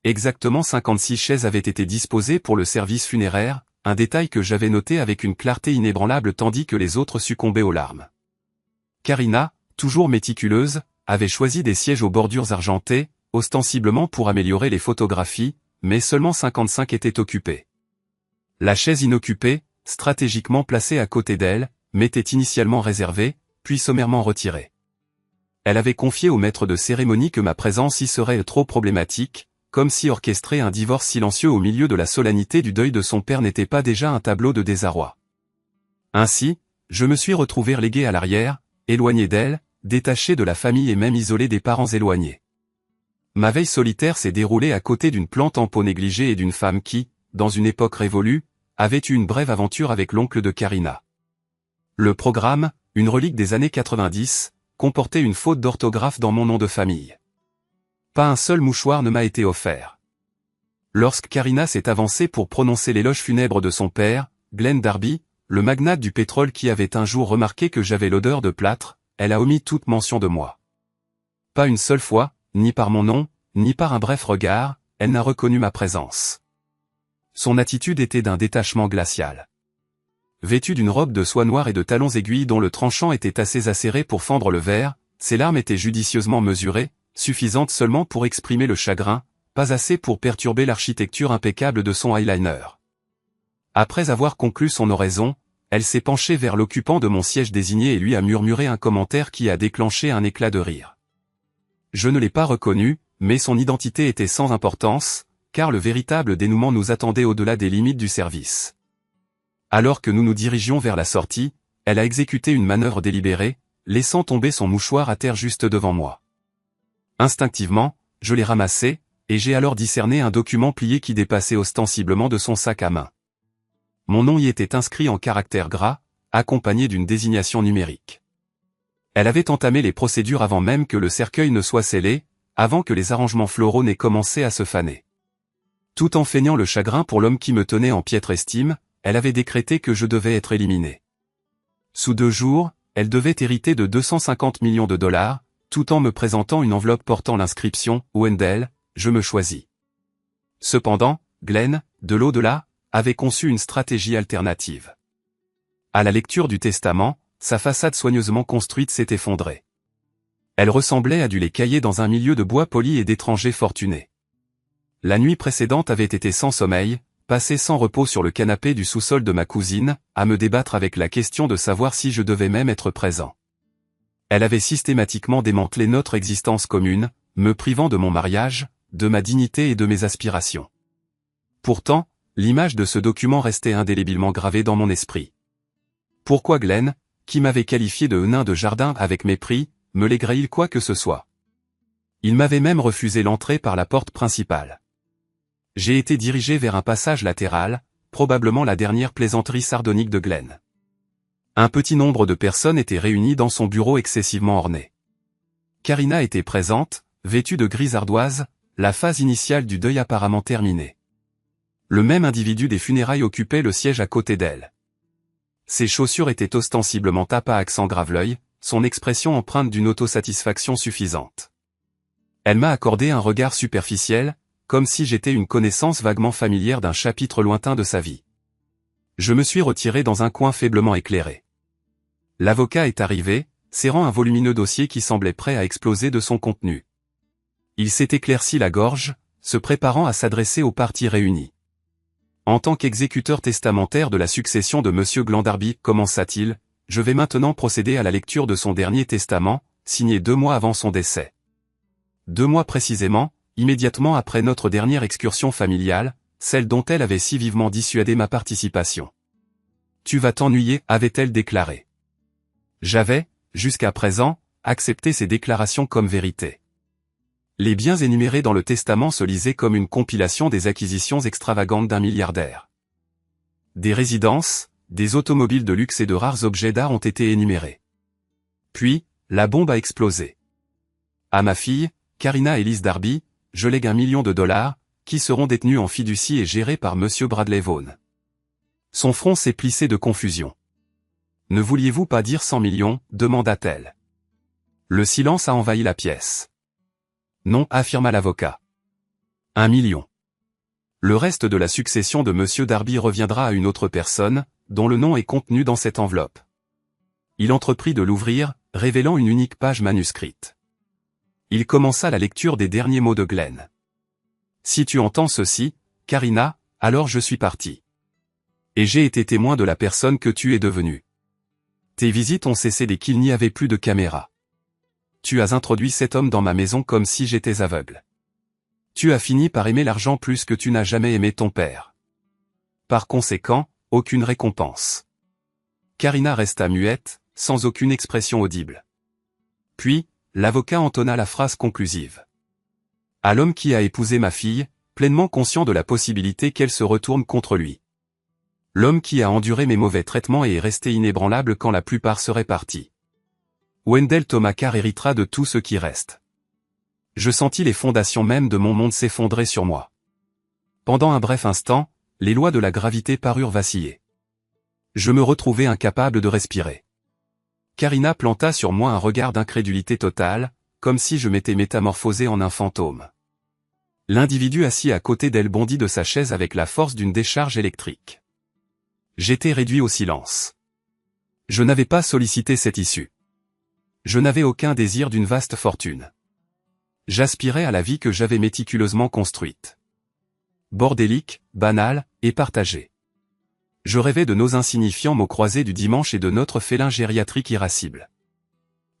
Exactement 56 chaises avaient été disposées pour le service funéraire, un détail que j'avais noté avec une clarté inébranlable tandis que les autres succombaient aux larmes. Karina, toujours méticuleuse, avait choisi des sièges aux bordures argentées, ostensiblement pour améliorer les photographies, mais seulement 55 étaient occupés. La chaise inoccupée, stratégiquement placée à côté d'elle, m'était initialement réservée, puis sommairement retirée. Elle avait confié au maître de cérémonie que ma présence y serait trop problématique, comme si orchestrer un divorce silencieux au milieu de la solennité du deuil de son père n'était pas déjà un tableau de désarroi. Ainsi, je me suis retrouvé relégué à l'arrière, éloigné d'elle, détaché de la famille et même isolé des parents éloignés. Ma veille solitaire s'est déroulée à côté d'une plante en pot négligée et d'une femme qui, dans une époque révolue, avait eu une brève aventure avec l'oncle de Karina. Le programme, une relique des années 90, comportait une faute d'orthographe dans mon nom de famille. Pas un seul mouchoir ne m'a été offert. Lorsque Karina s'est avancée pour prononcer l'éloge funèbre de son père, Glenn Darby, le magnate du pétrole qui avait un jour remarqué que j'avais l'odeur de plâtre, elle a omis toute mention de moi. Pas une seule fois, ni par mon nom, ni par un bref regard, elle n'a reconnu ma présence. Son attitude était d'un détachement glacial. Vêtue d'une robe de soie noire et de talons aiguilles dont le tranchant était assez acéré pour fendre le verre, ses larmes étaient judicieusement mesurées, suffisantes seulement pour exprimer le chagrin, pas assez pour perturber l'architecture impeccable de son eyeliner. Après avoir conclu son oraison, elle s'est penchée vers l'occupant de mon siège désigné et lui a murmuré un commentaire qui a déclenché un éclat de rire. Je ne l'ai pas reconnu, mais son identité était sans importance, car le véritable dénouement nous attendait au-delà des limites du service. Alors que nous nous dirigions vers la sortie, elle a exécuté une manœuvre délibérée, laissant tomber son mouchoir à terre juste devant moi. Instinctivement, je l'ai ramassé, et j'ai alors discerné un document plié qui dépassait ostensiblement de son sac à main. Mon nom y était inscrit en caractères gras, accompagné d'une désignation numérique. Elle avait entamé les procédures avant même que le cercueil ne soit scellé, avant que les arrangements floraux n'aient commencé à se faner. Tout en feignant le chagrin pour l'homme qui me tenait en piètre estime, elle avait décrété que je devais être éliminé. Sous 2 jours, elle devait hériter de 250 millions de dollars, tout en me présentant une enveloppe portant l'inscription « Wendell, je me choisis ». Cependant, Glenn, de l'au-delà, avait conçu une stratégie alternative. À la lecture du testament, sa façade soigneusement construite s'est effondrée. Elle ressemblait à du lait caillé dans un milieu de bois poli et d'étrangers fortunés. La nuit précédente avait été sans sommeil, passé sans repos sur le canapé du sous-sol de ma cousine, à me débattre avec la question de savoir si je devais même être présent. Elle avait systématiquement démantelé notre existence commune, me privant de mon mariage, de ma dignité et de mes aspirations. Pourtant, l'image de ce document restait indélébilement gravée dans mon esprit. Pourquoi Glenn, qui m'avait qualifié de nain de jardin avec mépris, me léguerait-il quoi que ce soit? Il m'avait même refusé l'entrée par la porte principale. J'ai été dirigé vers un passage latéral, probablement la dernière plaisanterie sardonique de Glenn. Un petit nombre de personnes étaient réunies dans son bureau excessivement orné. Karina était présente, vêtue de gris ardoise, la phase initiale du deuil apparemment terminée. Le même individu des funérailles occupait le siège à côté d'elle. Ses chaussures étaient ostensiblement tapas à accent grave-l'œil, son expression empreinte d'une autosatisfaction suffisante. Elle m'a accordé un regard superficiel, comme si j'étais une connaissance vaguement familière d'un chapitre lointain de sa vie. Je me suis retiré dans un coin faiblement éclairé. L'avocat est arrivé, serrant un volumineux dossier qui semblait prêt à exploser de son contenu. Il s'est éclairci la gorge, se préparant à s'adresser aux parties réunies. En tant qu'exécuteur testamentaire de la succession de M. Glendarby, commença-t-il, je vais maintenant procéder à la lecture de son dernier testament, signé 2 mois avant son décès. 2 mois précisément, immédiatement après notre dernière excursion familiale, celle dont elle avait si vivement dissuadé ma participation. « Tu vas t'ennuyer » avait-elle déclaré. J'avais, jusqu'à présent, accepté ces déclarations comme vérité. Les biens énumérés dans le testament se lisaient comme une compilation des acquisitions extravagantes d'un milliardaire. Des résidences, des automobiles de luxe et de rares objets d'art ont été énumérés. Puis, la bombe a explosé. À ma fille, Karina Elise Darby, je lègue $1 million, qui seront détenus en fiducie et gérés par M. Bradley Vaughan. Son front s'est plissé de confusion. « Ne vouliez-vous pas dire 100 millions » demanda-t-elle. Le silence a envahi la pièce. « Non » affirma l'avocat. 1 million. Le reste de la succession de Monsieur Darby reviendra à une autre personne, dont le nom est contenu dans cette enveloppe. Il entreprit de l'ouvrir, révélant une unique page manuscrite. Il commença la lecture des derniers mots de Glenn. « Si tu entends ceci, Karina, alors je suis parti. Et j'ai été témoin de la personne que tu es devenue. Tes visites ont cessé dès qu'il n'y avait plus de caméra. Tu as introduit cet homme dans ma maison comme si j'étais aveugle. Tu as fini par aimer l'argent plus que tu n'as jamais aimé ton père. Par conséquent, aucune récompense. » Karina resta muette, sans aucune expression audible. Puis, l'avocat entonna la phrase conclusive. « À l'homme qui a épousé ma fille, pleinement conscient de la possibilité qu'elle se retourne contre lui. L'homme qui a enduré mes mauvais traitements et est resté inébranlable quand la plupart seraient partis. Wendell Thomas Carr héritera de tout ce qui reste. » Je sentis les fondations mêmes de mon monde s'effondrer sur moi. Pendant un bref instant, les lois de la gravité parurent vaciller. Je me retrouvai incapable de respirer. Karina planta sur moi un regard d'incrédulité totale, comme si je m'étais métamorphosé en un fantôme. L'individu assis à côté d'elle bondit de sa chaise avec la force d'une décharge électrique. J'étais réduit au silence. Je n'avais pas sollicité cette issue. Je n'avais aucun désir d'une vaste fortune. J'aspirais à la vie que j'avais méticuleusement construite. Bordélique, banale, et partagée. Je rêvais de nos insignifiants mots croisés du dimanche et de notre félin gériatrique irascible.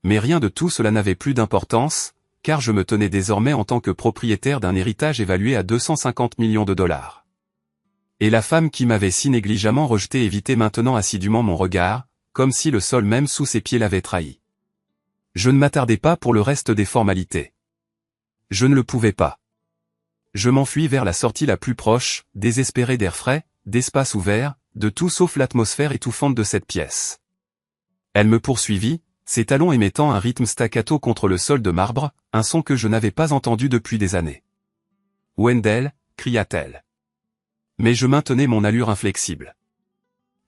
Mais rien de tout cela n'avait plus d'importance, car je me tenais désormais en tant que propriétaire d'un héritage évalué à 250 millions de dollars. Et la femme qui m'avait si négligemment rejeté évitait maintenant assidûment mon regard, comme si le sol même sous ses pieds l'avait trahi. Je ne m'attardai pas pour le reste des formalités. Je ne le pouvais pas. Je m'enfuis vers la sortie la plus proche, désespéré d'air frais, d'espace ouvert, de tout sauf l'atmosphère étouffante de cette pièce. Elle me poursuivit, ses talons émettant un rythme staccato contre le sol de marbre, un son que je n'avais pas entendu depuis des années. « Wendell » cria-t-elle. Mais je maintenais mon allure inflexible.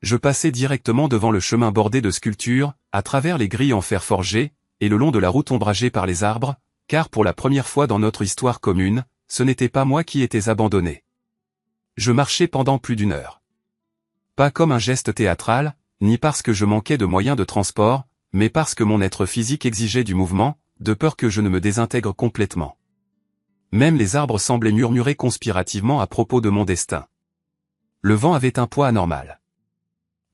Je passai directement devant le chemin bordé de sculptures, à travers les grilles en fer forgé, et le long de la route ombragée par les arbres, car pour la première fois dans notre histoire commune, ce n'était pas moi qui étais abandonné. Je marchai pendant plus d'1 heure. Pas comme un geste théâtral, ni parce que je manquais de moyens de transport, mais parce que mon être physique exigeait du mouvement, de peur que je ne me désintègre complètement. Même les arbres semblaient murmurer conspirativement à propos de mon destin. Le vent avait un poids anormal.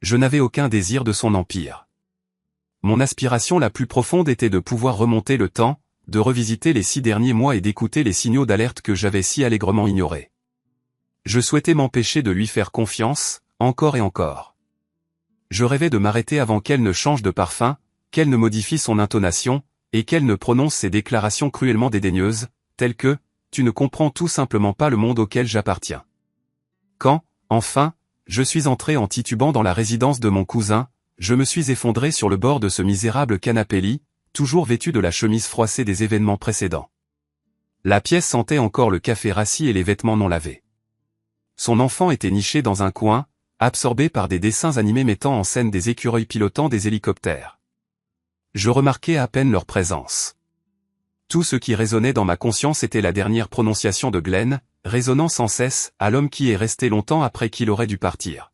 Je n'avais aucun désir de son empire. Mon aspiration la plus profonde était de pouvoir remonter le temps, de revisiter les 6 derniers mois et d'écouter les signaux d'alerte que j'avais si allègrement ignorés. Je souhaitais m'empêcher de lui faire confiance, encore et encore. Je rêvais de m'arrêter avant qu'elle ne change de parfum, qu'elle ne modifie son intonation, et qu'elle ne prononce ses déclarations cruellement dédaigneuses, telles que « Tu ne comprends tout simplement pas le monde auquel j'appartiens ». Quand, enfin, je suis entré en titubant dans la résidence de mon cousin, je me suis effondré sur le bord de ce misérable canapé-lit, toujours vêtu de la chemise froissée des événements précédents. La pièce sentait encore le café rassis et les vêtements non lavés. Son enfant était niché dans un coin, absorbé par des dessins animés mettant en scène des écureuils pilotant des hélicoptères. Je remarquais à peine leur présence. Tout ce qui résonnait dans ma conscience était la dernière prononciation de Glenn, résonnant sans cesse à l'homme qui est resté longtemps après qu'il aurait dû partir.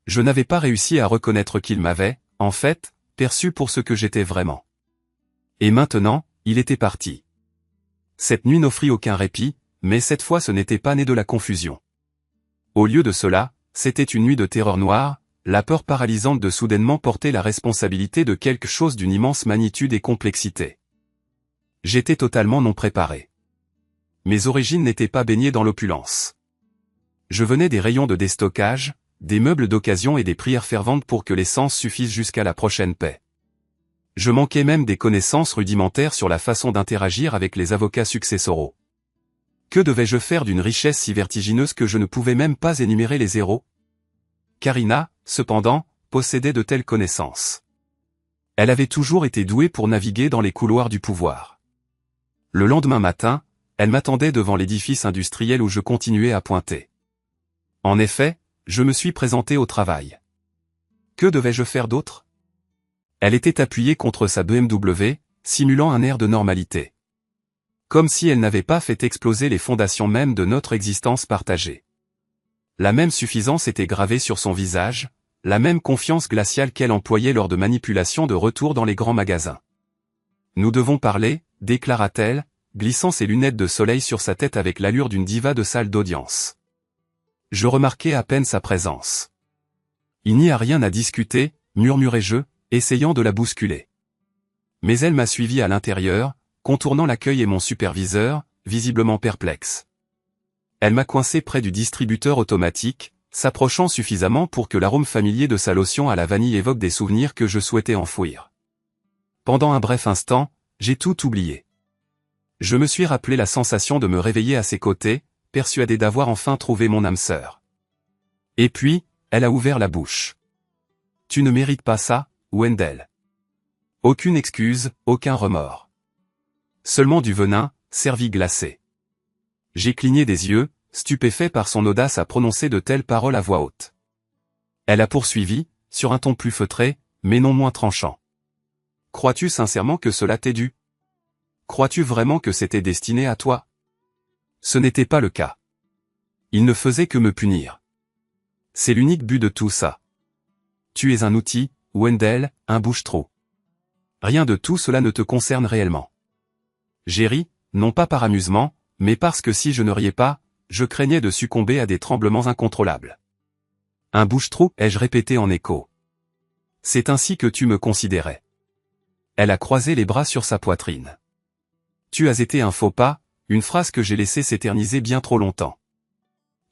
Je n'avais pas réussi à reconnaître qu'il m'avait, en fait, perçu pour ce que j'étais vraiment. Et maintenant, il était parti. Cette nuit n'offrit aucun répit, mais cette fois ce n'était pas né de la confusion. Au lieu de cela, c'était une nuit de terreur noire, la peur paralysante de soudainement porter la responsabilité de quelque chose d'une immense magnitude et complexité. J'étais totalement non préparé. Mes origines n'étaient pas baignées dans l'opulence. Je venais des rayons de déstockage, des meubles d'occasion et des prières ferventes pour que l'essence suffise jusqu'à la prochaine paix. Je manquais même des connaissances rudimentaires sur la façon d'interagir avec les avocats successoraux. Que devais-je faire d'une richesse si vertigineuse que je ne pouvais même pas énumérer les zéros? Karina, cependant, possédait de telles connaissances. Elle avait toujours été douée pour naviguer dans les couloirs du pouvoir. Le lendemain matin, elle m'attendait devant l'édifice industriel où je continuais à pointer. En effet, je me suis présenté au travail. Que devais-je faire d'autre? Elle était appuyée contre sa BMW, simulant un air de normalité. Comme si elle n'avait pas fait exploser les fondations mêmes de notre existence partagée. La même suffisance était gravée sur son visage, la même confiance glaciale qu'elle employait lors de manipulations de retour dans les grands magasins. Nous devons parler, déclara-t-elle, glissant ses lunettes de soleil sur sa tête avec l'allure d'une diva de salle d'audience. Je remarquai à peine sa présence. Il n'y a rien à discuter, murmurai-je, essayant de la bousculer. Mais elle m'a suivi à l'intérieur, contournant l'accueil et mon superviseur, visiblement perplexe. Elle m'a coincé près du distributeur automatique, s'approchant suffisamment pour que l'arôme familier de sa lotion à la vanille évoque des souvenirs que je souhaitais enfouir. Pendant un bref instant, j'ai tout oublié. Je me suis rappelé la sensation de me réveiller à ses côtés, persuadé d'avoir enfin trouvé mon âme sœur. Et puis, elle a ouvert la bouche. Tu ne mérites pas ça, Wendell. Aucune excuse, aucun remords. Seulement du venin, servi glacé. J'ai cligné des yeux, stupéfait par son audace à prononcer de telles paroles à voix haute. Elle a poursuivi, sur un ton plus feutré, mais non moins tranchant. Crois-tu sincèrement que cela t'est dû? Crois-tu vraiment que c'était destiné à toi? Ce n'était pas le cas. Il ne faisait que me punir. C'est l'unique but de tout ça. Tu es un outil, Wendell, un bouche-trou. Rien de tout cela ne te concerne réellement. J'ai ri, non pas par amusement, mais parce que si je ne riais pas, je craignais de succomber à des tremblements incontrôlables. Un bouche-trou, ai-je répété en écho. C'est ainsi que tu me considérais. Elle a croisé les bras sur sa poitrine. Tu as été un faux pas, une phrase que j'ai laissée s'éterniser bien trop longtemps.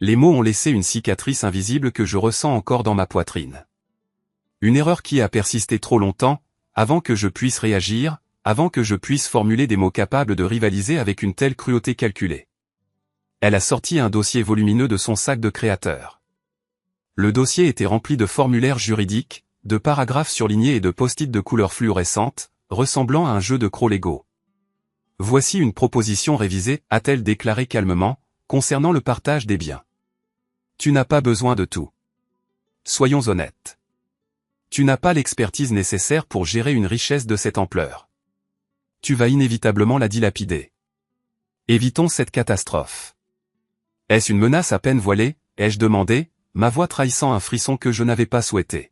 Les mots ont laissé une cicatrice invisible que je ressens encore dans ma poitrine. Une erreur qui a persisté trop longtemps, avant que je puisse réagir, avant que je puisse formuler des mots capables de rivaliser avec une telle cruauté calculée. Elle a sorti un dossier volumineux de son sac de créateur. Le dossier était rempli de formulaires juridiques, de paragraphes surlignés et de post-it de couleur fluorescente, ressemblant à un jeu de crocs Lego. Voici une proposition révisée, a-t-elle déclaré calmement, concernant le partage des biens. Tu n'as pas besoin de tout. Soyons honnêtes. Tu n'as pas l'expertise nécessaire pour gérer une richesse de cette ampleur. Tu vas inévitablement la dilapider. Évitons cette catastrophe. Est-ce une menace à peine voilée, ai-je demandé, ma voix trahissant un frisson que je n'avais pas souhaité.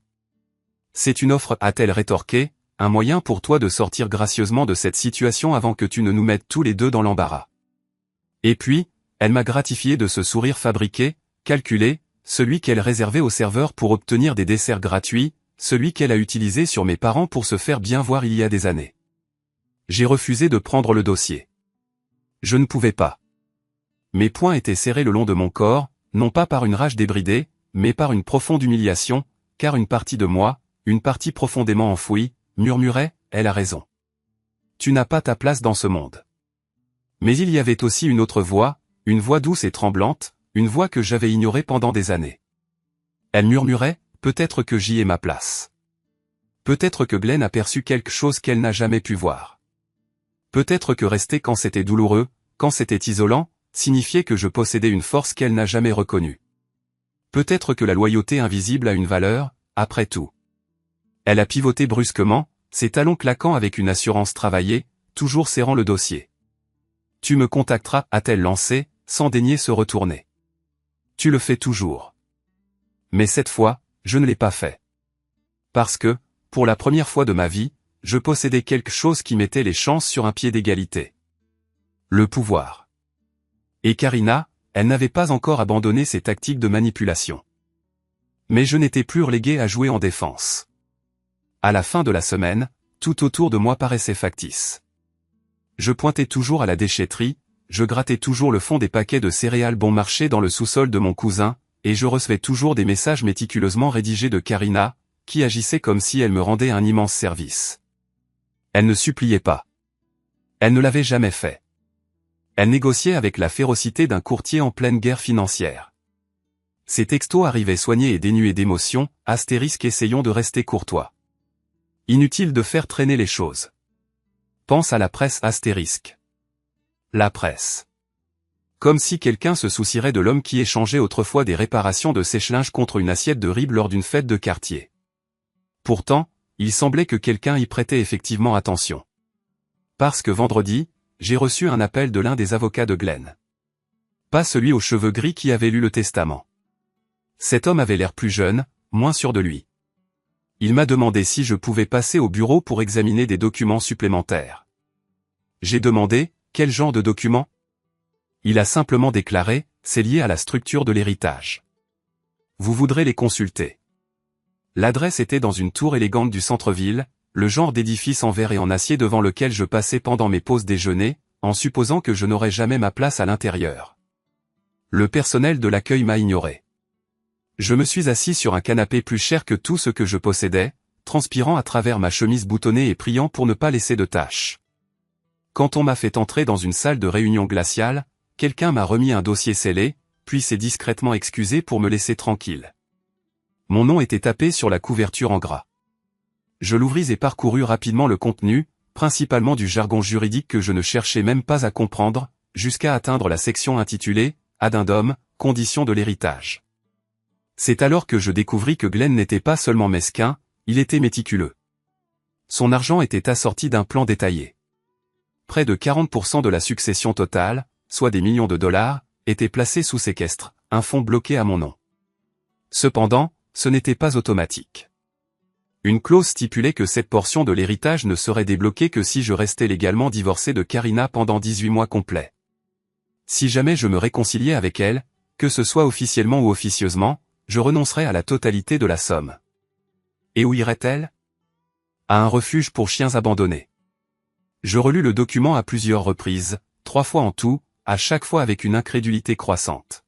C'est une offre, a-t-elle rétorqué, un moyen pour toi de sortir gracieusement de cette situation avant que tu ne nous mettes tous les deux dans l'embarras. Et puis, elle m'a gratifié de ce sourire fabriqué, calculé, celui qu'elle réservait aux serveurs pour obtenir des desserts gratuits, celui qu'elle a utilisé sur mes parents pour se faire bien voir il y a des années. J'ai refusé de prendre le dossier. Je ne pouvais pas. Mes poings étaient serrés le long de mon corps, non pas par une rage débridée, mais par une profonde humiliation, car une partie de moi, une partie profondément enfouie, murmurait, elle a raison. Tu n'as pas ta place dans ce monde. Mais il y avait aussi une autre voix, une voix douce et tremblante, une voix que j'avais ignorée pendant des années. Elle murmurait, peut-être que j'y ai ma place. Peut-être que Glenn a perçu quelque chose qu'elle n'a jamais pu voir. Peut-être que rester quand c'était douloureux, quand c'était isolant, signifiait que je possédais une force qu'elle n'a jamais reconnue. Peut-être que la loyauté invisible a une valeur, après tout. Elle a pivoté brusquement, ses talons claquant avec une assurance travaillée, toujours serrant le dossier. Tu me contacteras, a-t-elle lancé, sans daigner se retourner. Tu le fais toujours. Mais cette fois, je ne l'ai pas fait. Parce que, pour la première fois de ma vie, je possédais quelque chose qui mettait les chances sur un pied d'égalité. Le pouvoir. Et Karina, elle n'avait pas encore abandonné ses tactiques de manipulation. Mais je n'étais plus relégué à jouer en défense. À la fin de la semaine, tout autour de moi paraissait factice. Je pointais toujours à la déchetterie, je grattais toujours le fond des paquets de céréales bon marché dans le sous-sol de mon cousin, et je recevais toujours des messages méticuleusement rédigés de Karina, qui agissait comme si elle me rendait un immense service. Elle ne suppliait pas. Elle ne l'avait jamais fait. Elle négociait avec la férocité d'un courtier en pleine guerre financière. Ces textos arrivaient soignés et dénués d'émotion, astérisque essayons de rester courtois. Inutile de faire traîner les choses. Pense à la presse astérisque. La presse. Comme si quelqu'un se soucierait de l'homme qui échangeait autrefois des réparations de sèche-linge contre une assiette de ribes lors d'une fête de quartier. Pourtant, il semblait que quelqu'un y prêtait effectivement attention. Parce que vendredi, j'ai reçu un appel de l'un des avocats de Glenn. Pas celui aux cheveux gris qui avait lu le testament. Cet homme avait l'air plus jeune, moins sûr de lui. Il m'a demandé si je pouvais passer au bureau pour examiner des documents supplémentaires. J'ai demandé, quel genre de documents? Il a simplement déclaré, c'est lié à la structure de l'héritage. Vous voudrez les consulter. L'adresse était dans une tour élégante du centre-ville, le genre d'édifice en verre et en acier devant lequel je passais pendant mes pauses déjeuner, en supposant que je n'aurais jamais ma place à l'intérieur. Le personnel de l'accueil m'a ignoré. Je me suis assis sur un canapé plus cher que tout ce que je possédais, transpirant à travers ma chemise boutonnée et priant pour ne pas laisser de taches. Quand on m'a fait entrer dans une salle de réunion glaciale, quelqu'un m'a remis un dossier scellé, puis s'est discrètement excusé pour me laisser tranquille. Mon nom était tapé sur la couverture en gras. Je l'ouvris et parcourus rapidement le contenu, principalement du jargon juridique que je ne cherchais même pas à comprendre, jusqu'à atteindre la section intitulée « Addendum, conditions de l'héritage ». C'est alors que je découvris que Glenn n'était pas seulement mesquin, il était méticuleux. Son argent était assorti d'un plan détaillé. Près de 40% de la succession totale, soit des millions de dollars, était placé sous séquestre, un fonds bloqué à mon nom. Cependant, ce n'était pas automatique. Une clause stipulait que cette portion de l'héritage ne serait débloquée que si je restais légalement divorcé de Karina pendant 18 mois complets. Si jamais je me réconciliais avec elle, que ce soit officiellement ou officieusement, je renoncerais à la totalité de la somme. Et où irait-elle? À un refuge pour chiens abandonnés. Je relus le document à plusieurs reprises, 3 fois en tout, à chaque fois avec une incrédulité croissante.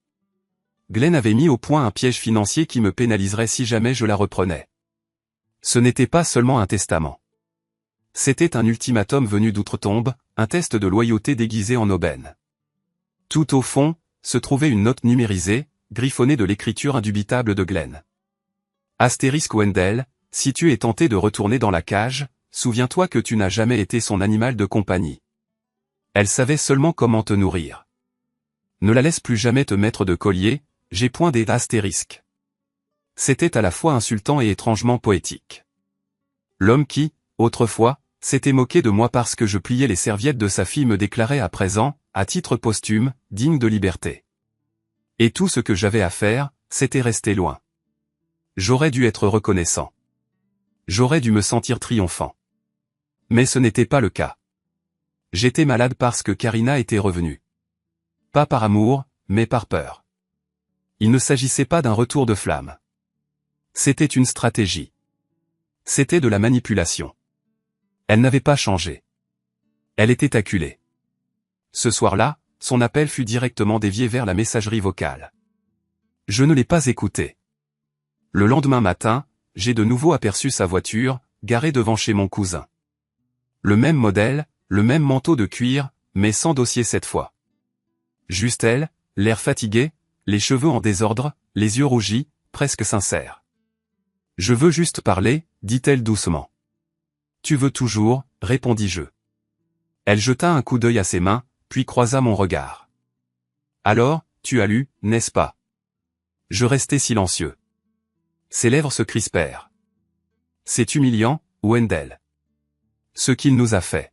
Glenn avait mis au point un piège financier qui me pénaliserait si jamais je la reprenais. Ce n'était pas seulement un testament. C'était un ultimatum venu d'outre-tombe, un test de loyauté déguisé en aubaine. Tout au fond, se trouvait une note numérisée, griffonnée de l'écriture indubitable de Glenn. Astérisque Wendell, si tu es tenté de retourner dans la cage, souviens-toi que tu n'as jamais été son animal de compagnie. Elle savait seulement comment te nourrir. Ne la laisse plus jamais te mettre de collier, j'ai point des astérisques. C'était à la fois insultant et étrangement poétique. L'homme qui, autrefois, s'était moqué de moi parce que je pliais les serviettes de sa fille me déclarait à présent, à titre posthume, digne de liberté. Et tout ce que j'avais à faire, c'était rester loin. J'aurais dû être reconnaissant. J'aurais dû me sentir triomphant. Mais ce n'était pas le cas. J'étais malade parce que Karina était revenue. Pas par amour, mais par peur. Il ne s'agissait pas d'un retour de flamme. C'était une stratégie. C'était de la manipulation. Elle n'avait pas changé. Elle était acculée. Ce soir-là, son appel fut directement dévié vers la messagerie vocale. Je ne l'ai pas écouté. Le lendemain matin, j'ai de nouveau aperçu sa voiture, garée devant chez mon cousin. Le même modèle, le même manteau de cuir, mais sans dossier cette fois. Juste elle, l'air fatigué, les cheveux en désordre, les yeux rougis, presque sincères. Je veux juste parler, dit-elle doucement. Tu veux toujours, répondis-je. Elle jeta un coup d'œil à ses mains, puis croisa mon regard. Alors, tu as lu, n'est-ce pas? Je restai silencieux. Ses lèvres se crispèrent. C'est humiliant, Wendell. Ce qu'il nous a fait.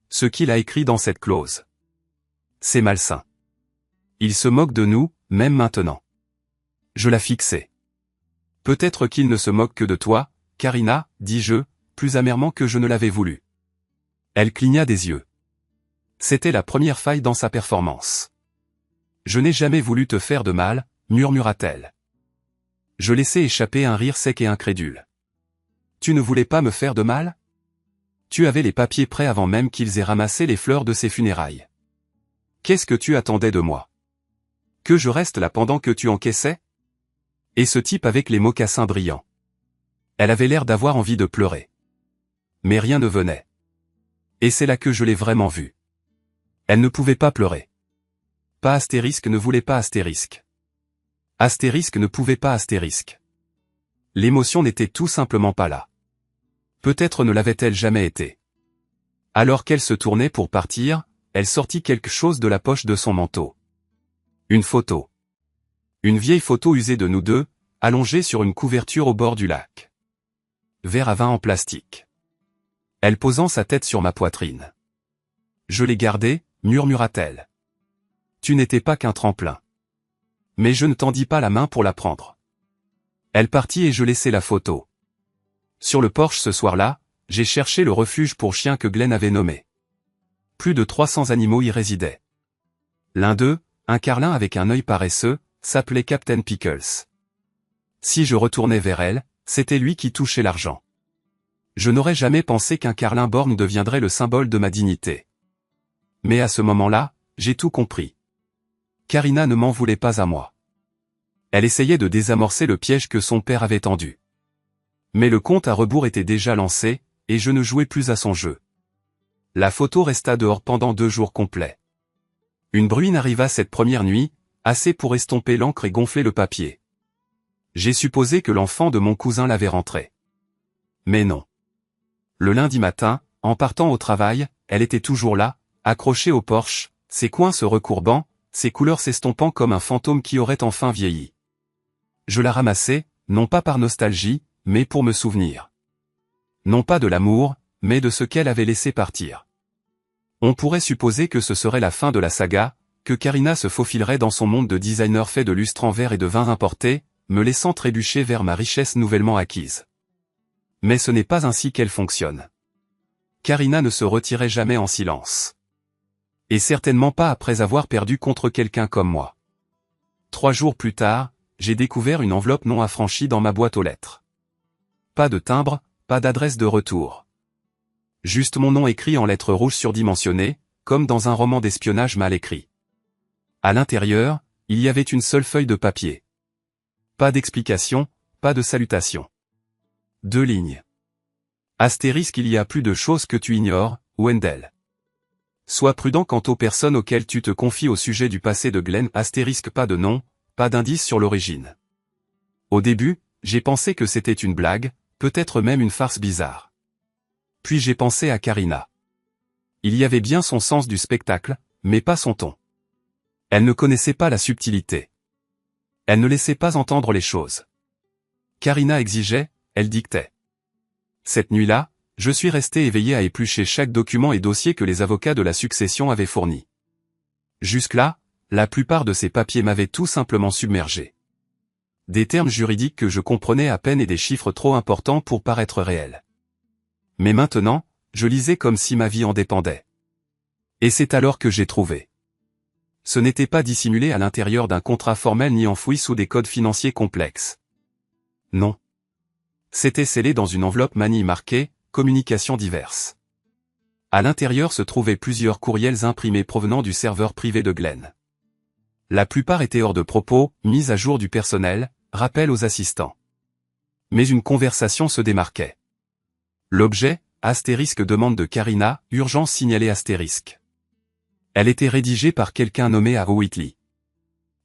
Ce qu'il a écrit dans cette clause. C'est malsain. Il se moque de nous, même maintenant. Je la fixai. Peut-être qu'il ne se moque que de toi, Karina, dis-je, plus amèrement que je ne l'avais voulu. Elle cligna des yeux. C'était la première faille dans sa performance. Je n'ai jamais voulu te faire de mal, murmura-t-elle. Je laissai échapper un rire sec et incrédule. Tu ne voulais pas me faire de mal? Tu avais les papiers prêts avant même qu'ils aient ramassé les fleurs de ses funérailles. Qu'est-ce que tu attendais de moi? Que je reste là pendant que tu encaissais? Et ce type avec les mocassins brillants. Elle avait l'air d'avoir envie de pleurer. Mais rien ne venait. Et c'est là que je l'ai vraiment vue. Elle ne pouvait pas pleurer. Pas astérisque ne voulait pas astérisque. Astérisque ne pouvait pas astérisque. L'émotion n'était tout simplement pas là. Peut-être ne l'avait-elle jamais été. Alors qu'elle se tournait pour partir, elle sortit quelque chose de la poche de son manteau. Une photo. Une vieille photo usée de nous deux, allongée sur une couverture au bord du lac. Verre à vin en plastique. Elle posant sa tête sur ma poitrine. Je l'ai gardé, murmura-t-elle. Tu n'étais pas qu'un tremplin. Mais je ne tendis pas la main pour la prendre. Elle partit et je laissai la photo. Sur le porche ce soir-là, j'ai cherché le refuge pour chiens que Glenn avait nommé. Plus de 300 animaux y résidaient. L'un d'eux, un carlin avec un œil paresseux, s'appelait Captain Pickles. Si je retournais vers elle, c'était lui qui touchait l'argent. Je n'aurais jamais pensé qu'un carlin borgne deviendrait le symbole de ma dignité. Mais à ce moment-là, j'ai tout compris. Karina ne m'en voulait pas à moi. Elle essayait de désamorcer le piège que son père avait tendu. Mais le compte à rebours était déjà lancé, et je ne jouais plus à son jeu. La photo resta dehors pendant 2 jours complets. Une bruine arriva cette première nuit, assez pour estomper l'encre et gonfler le papier. J'ai supposé que l'enfant de mon cousin l'avait rentrée. Mais non. Le lundi matin, en partant au travail, elle était toujours là, accrochée au porche, ses coins se recourbant, ses couleurs s'estompant comme un fantôme qui aurait enfin vieilli. Je la ramassai, non pas par nostalgie, mais pour me souvenir. Non pas de l'amour, mais de ce qu'elle avait laissé partir. On pourrait supposer que ce serait la fin de la saga, que Karina se faufilerait dans son monde de designer fait de lustres en verre et de vin importé, me laissant trébucher vers ma richesse nouvellement acquise. Mais ce n'est pas ainsi qu'elle fonctionne. Karina ne se retirait jamais en silence. Et certainement pas après avoir perdu contre quelqu'un comme moi. 3 jours plus tard, j'ai découvert une enveloppe non affranchie dans ma boîte aux lettres. Pas de timbre, pas d'adresse de retour. Juste mon nom écrit en lettres rouges surdimensionnées, comme dans un roman d'espionnage mal écrit. À l'intérieur, il y avait une seule feuille de papier. Pas d'explication, pas de salutation. 2 lignes. Astérisque, il y a plus de choses que tu ignores, Wendell. Sois prudent quant aux personnes auxquelles tu te confies au sujet du passé de Glenn. Astérisque, pas de nom, pas d'indice sur l'origine. Au début, j'ai pensé que c'était une blague, peut-être même une farce bizarre. Puis j'ai pensé à Karina. Il y avait bien son sens du spectacle, mais pas son ton. Elle ne connaissait pas la subtilité. Elle ne laissait pas entendre les choses. Karina exigeait, elle dictait. Cette nuit-là, je suis resté éveillé à éplucher chaque document et dossier que les avocats de la succession avaient fourni. Jusque-là, la plupart de ces papiers m'avaient tout simplement submergé. Des termes juridiques que je comprenais à peine et des chiffres trop importants pour paraître réels. Mais maintenant, je lisais comme si ma vie en dépendait. Et c'est alors que j'ai trouvé. Ce n'était pas dissimulé à l'intérieur d'un contrat formel ni enfoui sous des codes financiers complexes. Non. C'était scellé dans une enveloppe manille marquée « Communications diverses ». À l'intérieur se trouvaient plusieurs courriels imprimés provenant du serveur privé de Glenn. La plupart étaient hors de propos, mise à jour du personnel, rappel aux assistants. Mais une conversation se démarquait. L'objet, astérisque demande de Karina, urgence signalée astérisque. Elle était rédigée par quelqu'un nommé Harry Whitley.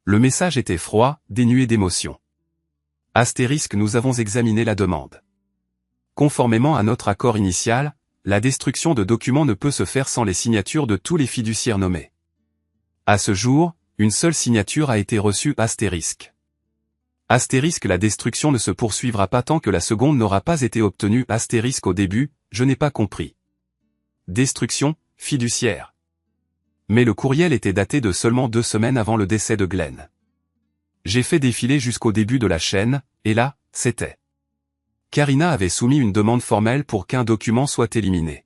Le message était froid, dénué d'émotion. Astérisque, nous avons examiné la demande. Conformément à notre accord initial, la destruction de documents ne peut se faire sans les signatures de tous les fiduciaires nommés. À ce jour, une seule signature a été reçue astérisque. Astérisque, la destruction ne se poursuivra pas tant que la seconde n'aura pas été obtenue. Astérisque, au début, je n'ai pas compris. Destruction, fiduciaire. Mais le courriel était daté de seulement 2 semaines avant le décès de Glenn. J'ai fait défiler jusqu'au début de la chaîne, et là, c'était. Karina avait soumis une demande formelle pour qu'un document soit éliminé.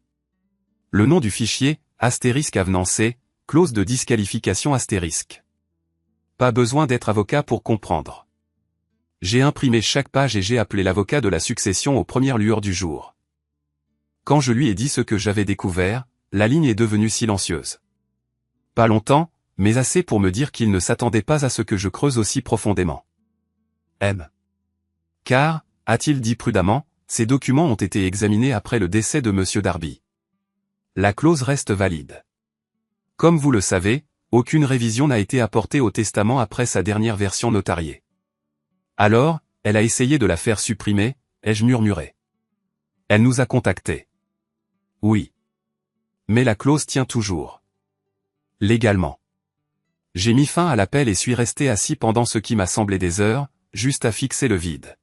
Le nom du fichier, astérisque avenancé, clause de disqualification astérisque. Pas besoin d'être avocat pour comprendre. J'ai imprimé chaque page et j'ai appelé l'avocat de la succession aux premières lueurs du jour. Quand je lui ai dit ce que j'avais découvert, la ligne est devenue silencieuse. Pas longtemps, mais assez pour me dire qu'il ne s'attendait pas à ce que je creuse aussi profondément. Car, a-t-il dit prudemment, ces documents ont été examinés après le décès de Monsieur Darby. La clause reste valide. Comme vous le savez, aucune révision n'a été apportée au testament après sa dernière version notariée. Alors, elle a essayé de la faire supprimer, ai-je murmuré. Elle nous a contactés. Oui. Mais la clause tient toujours. Légalement. J'ai mis fin à l'appel et suis resté assis pendant ce qui m'a semblé des heures, juste à fixer le vide.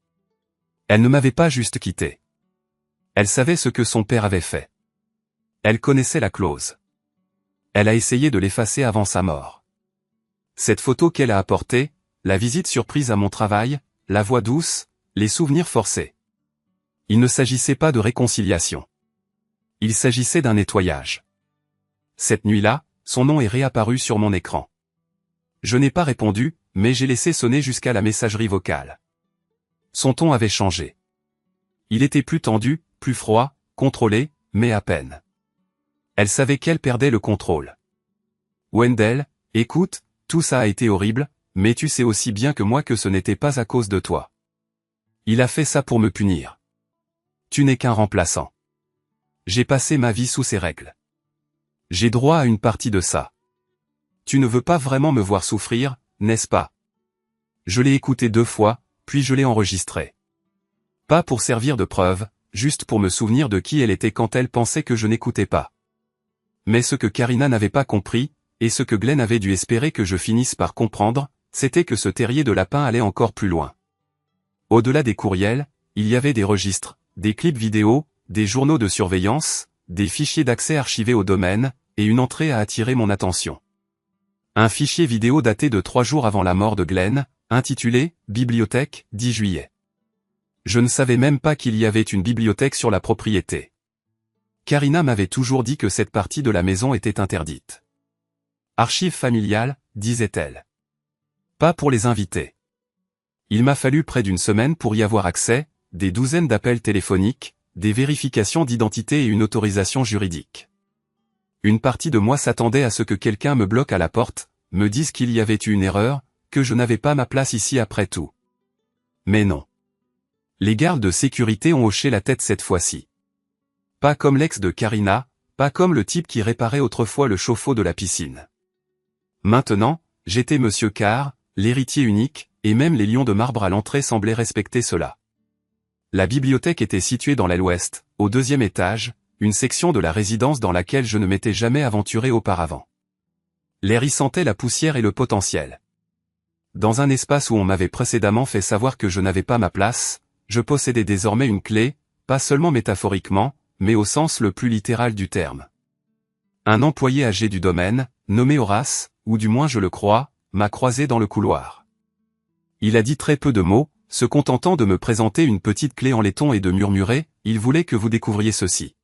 Elle ne m'avait pas juste quitté. Elle savait ce que son père avait fait. Elle connaissait la clause. Elle a essayé de l'effacer avant sa mort. Cette photo qu'elle a apportée, la visite surprise à mon travail, la voix douce, les souvenirs forcés. Il ne s'agissait pas de réconciliation. Il s'agissait d'un nettoyage. Cette nuit-là, son nom est réapparu sur mon écran. Je n'ai pas répondu, mais j'ai laissé sonner jusqu'à la messagerie vocale. Son ton avait changé. Il était plus tendu, plus froid, contrôlé, mais à peine. Elle savait qu'elle perdait le contrôle. Wendell, écoute, tout ça a été horrible, mais tu sais aussi bien que moi que ce n'était pas à cause de toi. Il a fait ça pour me punir. Tu n'es qu'un remplaçant. J'ai passé ma vie sous ses règles. J'ai droit à une partie de ça. Tu ne veux pas vraiment me voir souffrir, n'est-ce pas? Je l'ai écouté 2 fois, puis je l'ai enregistré. Pas pour servir de preuve, juste pour me souvenir de qui elle était quand elle pensait que je n'écoutais pas. Mais ce que Karina n'avait pas compris, et ce que Glenn avait dû espérer que je finisse par comprendre, c'était que ce terrier de lapin allait encore plus loin. Au-delà des courriels, il y avait des registres, des clips vidéo, des journaux de surveillance, des fichiers d'accès archivés au domaine, et une entrée a attiré mon attention. Un fichier vidéo daté de 3 jours avant la mort de Glenn, intitulé « Bibliothèque, 10 juillet ». Je ne savais même pas qu'il y avait une bibliothèque sur la propriété. Karina m'avait toujours dit que cette partie de la maison était interdite. Archives familiales, disait-elle. Pas pour les invités. Il m'a fallu près d'une semaine pour y avoir accès, des douzaines d'appels téléphoniques, des vérifications d'identité et une autorisation juridique. Une partie de moi s'attendait à ce que quelqu'un me bloque à la porte, me dise qu'il y avait eu une erreur, que je n'avais pas ma place ici après tout. Mais non. Les gardes de sécurité ont hoché la tête cette fois-ci. Pas comme l'ex de Karina, pas comme le type qui réparait autrefois le chauffe-eau de la piscine. Maintenant, j'étais Monsieur Carr, l'héritier unique, et même les lions de marbre à l'entrée semblaient respecter cela. La bibliothèque était située dans l'aile ouest, au 2e étage, une section de la résidence dans laquelle je ne m'étais jamais aventuré auparavant. L'air y sentait la poussière et le potentiel. Dans un espace où on m'avait précédemment fait savoir que je n'avais pas ma place, je possédais désormais une clé, pas seulement métaphoriquement, mais au sens le plus littéral du terme. Un employé âgé du domaine, nommé Horace, ou du moins je le crois, m'a croisé dans le couloir. Il a dit très peu de mots, se contentant de me présenter une petite clé en laiton et de murmurer « Il voulait que vous découvriez ceci ».